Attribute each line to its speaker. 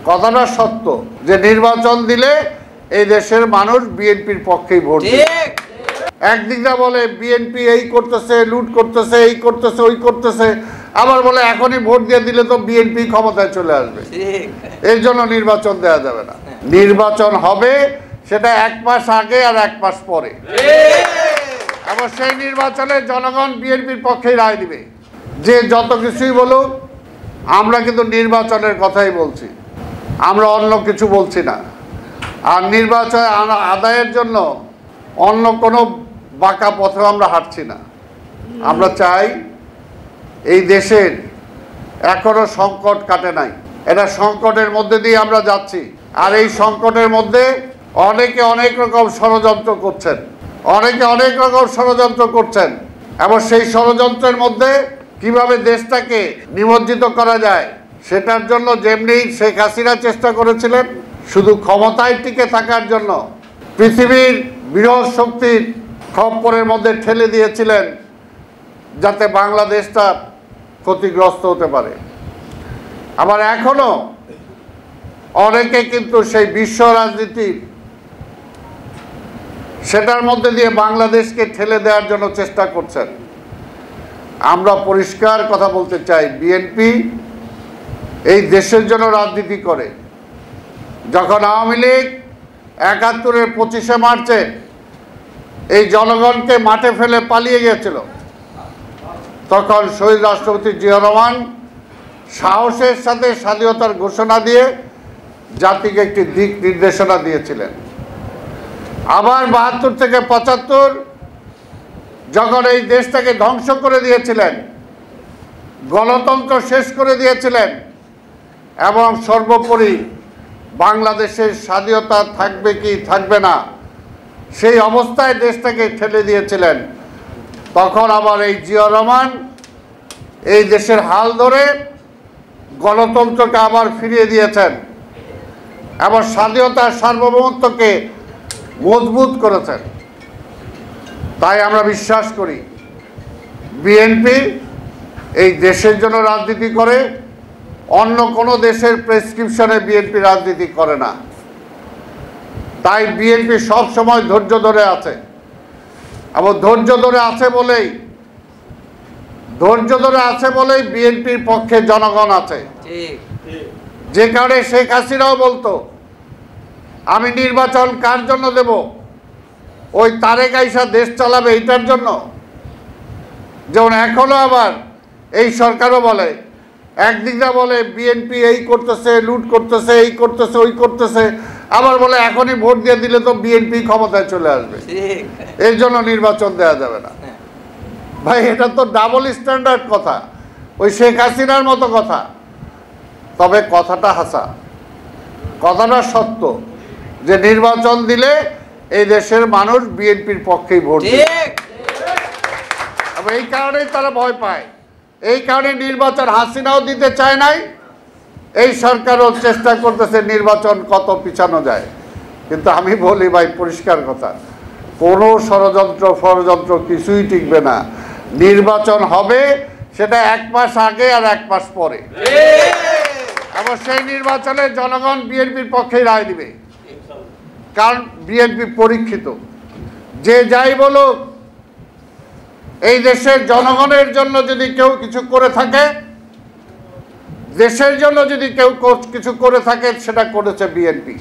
Speaker 1: কথাটা সত্য যে নির্বাচন দিলে এই দেশের মানুষ বিএনপির পক্ষেই ভোট দেবে। একদিকে বলে বিএনপি এই করতেছে, লুট করতেছে, এই করতেছে, ওই করতেছে, আবার বলে এখনই ভোট দিয়ে দিলে তো বিএনপি ক্ষমতায় চলে আসবে, এর জন্য নির্বাচন দেওয়া যাবে না। নির্বাচন হবে সেটা 1 মাস আগে আর 1 মাস পরে, এবং সেই নির্বাচনে জনগণ বিএনপির পক্ষেই রায় দিবে। যে যত কিছুই বলুক, আমরা কিন্তু নির্বাচনের কথাই বলছি, আমরা অন্য কিছু বলছি না। আর নির্বাচন আদায়ের জন্য অন্য কোনো বাঁকা পথে আমরা হাঁটছি না। আমরা চাই এই দেশের এখনো সংকট কাটে নাই, এটা সংকটের মধ্যে দিয়ে আমরা যাচ্ছি। আর এই সংকটের মধ্যে অনেকে অনেক রকম ষড়যন্ত্র করছেন, অনেকে অনেক রকম ষড়যন্ত্র করছেন, এবং সেই ষড়যন্ত্রের মধ্যে কিভাবে দেশটাকে নিমজ্জিত করা যায় সেটার জন্য যেমনি শেখ হাসিনা চেষ্টা করেছিলেন শুধু ক্ষমতায় টিকে থাকার জন্য, পৃথিবীর বৃহৎ শক্তির খপ্পরের মধ্যে ঠেলে দিয়েছিলেন যাতে বাংলাদেশটা ক্ষতিগ্রস্ত হতে পারে। আবার এখনো অনেকে কিন্তু সেই বিশ্ব রাজনীতির সেটার মধ্যে দিয়ে বাংলাদেশকে ঠেলে দেওয়ার জন্য চেষ্টা করছেন। আমরা পরিষ্কার কথা বলতে চাই, বিএনপি এই দেশের জন্য রাজনীতি করে। যখন আওয়ামী লীগ ৭১-এর 25শে মার্চে এই জনগণকে মাঠে ফেলে পালিয়ে গিয়েছিল, তখন শহীদ রাষ্ট্রপতি জিয়া রহমান সাহসের সাথে স্বাধীনতার ঘোষণা দিয়ে জাতিকে একটি দিক নির্দেশনা দিয়েছিলেন। আবার ৭২ থেকে ৭৫ যখন এই দেশটাকে ধ্বংস করে দিয়েছিলেন, গণতন্ত্র শেষ করে দিয়েছিলেন, এবং সর্বোপরি বাংলাদেশের স্বাধীনতা থাকবে কি থাকবে না সেই অবস্থায় দেশটাকে ঠেলে দিয়েছিলেন, তখন আবার এই জিয়া রহমান এই দেশের হাল ধরে গণতন্ত্রকে আবার ফিরিয়ে দিয়েছেন এবং স্বাধীনতার সার্বভৌমত্বকে মজবুত করেছেন। তাই আমরা বিশ্বাস করি বিএনপি এই দেশের জন্য রাজনীতি করে, অন্য কোনো দেশের প্রেসক্রিপশনে বিএনপি রাজনীতি করে না। তাই বিএনপি সব সময় ধৈর্য ধরে আছে, এবং ধৈর্য ধরে আছে বলেই বিএনপির পক্ষে জনগণ আছে। যে কারণে শেখ হাসিনাও বলতো আমি নির্বাচন কার জন্য দেব, ওই তারেক আইসা দেশ চালাবে এইটার জন্য। যেমন এখনো আবার এই সরকারও বলে, একদিকে বলে বিএনপি এই করতেছে, লুট করতেছে, এই করতেছে, ওই করতেছে, আবার বলে এখনই ভোট দিয়ে দিলে তো বিএনপি ক্ষমতায় চলে আসবে, এর জন্য নির্বাচন দেওয়া যাবে না। ভাই, এটা তো ডাবল স্ট্যান্ডার্ড কথা, ওই শেখ হাসিনার মতো কথা। তবে কথাটা হাসা, কথাটা সত্য যে নির্বাচন দিলে এই দেশের মানুষ বিএনপির পক্ষেই ভোট দেবে। এই কারণেই তারা ভয় পায়, এই কারণে নির্বাচন হাসিনাও দিতে চায় নাই, এই সরকারও চেষ্টা করতেছে নির্বাচন কত পিছানো যায়। কিন্তু আমি বলি ভাই, পরিষ্কার কথা, কোনো ষড়যন্ত্র কিছুই টিকবে না। নির্বাচন হবে সেটা 1 মাস আগে আর 1 মাস পরে, এবং সেই নির্বাচনে জনগণ বিএনপির পক্ষেই রায় দিবে। কারণ বিএনপি পরীক্ষিত, যে যাই বলুক, এই দেশের জনগণের জন্য যদি কেউ কিছু করে থাকে, দেশের জন্য যদি কেউ কিছু করে থাকে, সেটা করেছে বিএনপি।